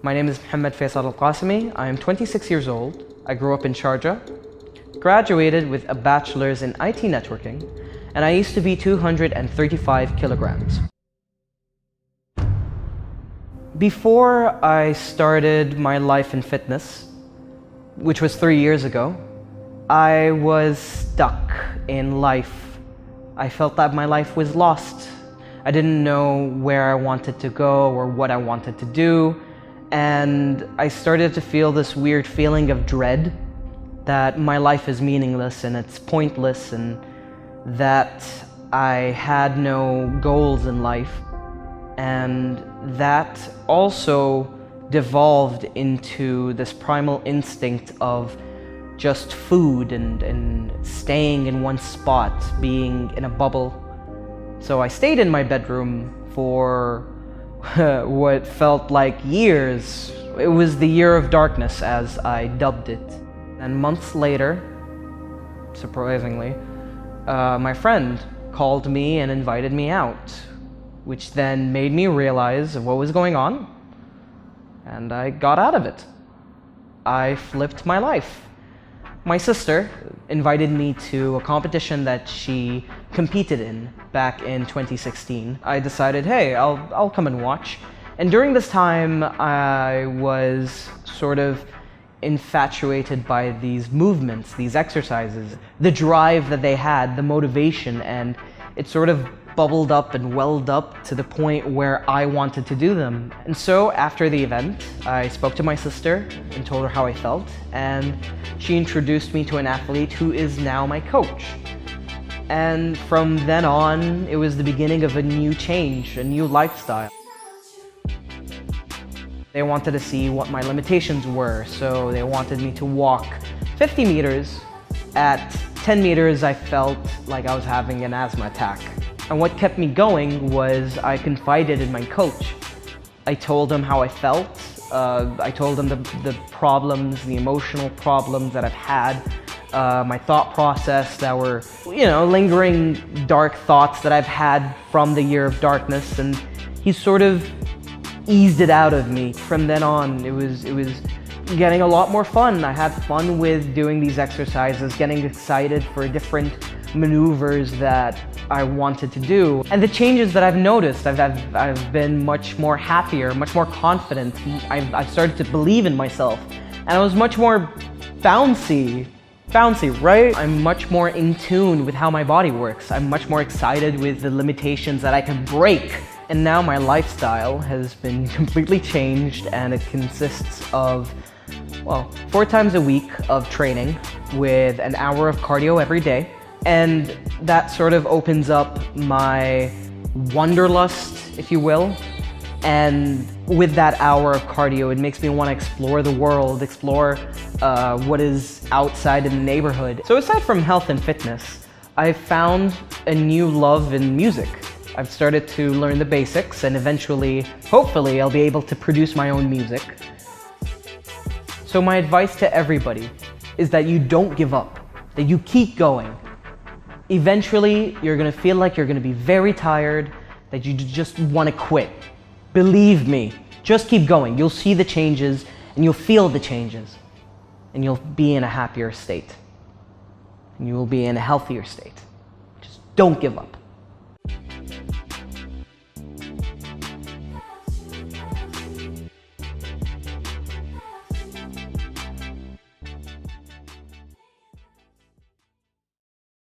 My name is Mohammed Al Qassemi. I am 26 years old. I grew up in Sharjah, graduated with a bachelor's in IT networking, and I used to be 235 kilograms. Before I started my life in fitness, which was 3 years ago, I was stuck in life. I felt that my life was lost. I didn't know where I wanted to go or what I wanted to do, and I started to feel this weird feeling of dread that my life is meaningless and it's pointless and that I had no goals in life. And that also devolved into this primal instinct of just food and staying in one spot, being in a bubble. So I stayed in my bedroom for what felt like years. It was the year of darkness, as I dubbed it. And months later, surprisingly, my friend called me and invited me out, which then made me realize what was going on, and I got out of it. I flipped my life. My sister invited me to a competition that she competed in back in 2016. I decided, hey, I'll come and watch. And during this time, I was sort of infatuated by these movements, these exercises, the drive that they had, the motivation, and it sort of bubbled up and welled up to the point where I wanted to do them. And so after the event, I spoke to my sister and told her how I felt, and she introduced me to an athlete who is now my coach. And from then on, it was the beginning of a new change, a new lifestyle. They wanted to see what my limitations were, so they wanted me to walk 50 meters. At 10 meters, I felt like I was having an asthma attack. And what kept me going was I confided in my coach. I told him how I felt. I told him the problems, the emotional problems that I've had, my thought process that were, lingering dark thoughts that I've had from the year of darkness, and he sort of eased it out of me. From then on, it was getting a lot more fun. I had fun with doing these exercises, getting excited for different maneuvers that I wanted to do. And the changes that I've noticed, I've been much more happier, much more confident. I've started to believe in myself, and I was much more bouncy, right? I'm much more in tune with how my body works. I'm much more excited with the limitations that I can break. And now my lifestyle has been completely changed, and it consists of, 4 times a week of training with an hour of cardio every day. And that sort of opens up my wanderlust, if you will. And with that hour of cardio, it makes me want to explore the world, explore what is outside in the neighborhood. So aside from health and fitness, I've found a new love in music. I've started to learn the basics, and eventually, hopefully, I'll be able to produce my own music. So my advice to everybody is that you don't give up, that you keep going. Eventually, you're gonna feel like you're gonna be very tired, that you just wanna quit. Believe me, just keep going. You'll see the changes, and you'll feel the changes, and you'll be in a happier state, and you will be in a healthier state. Just don't give up.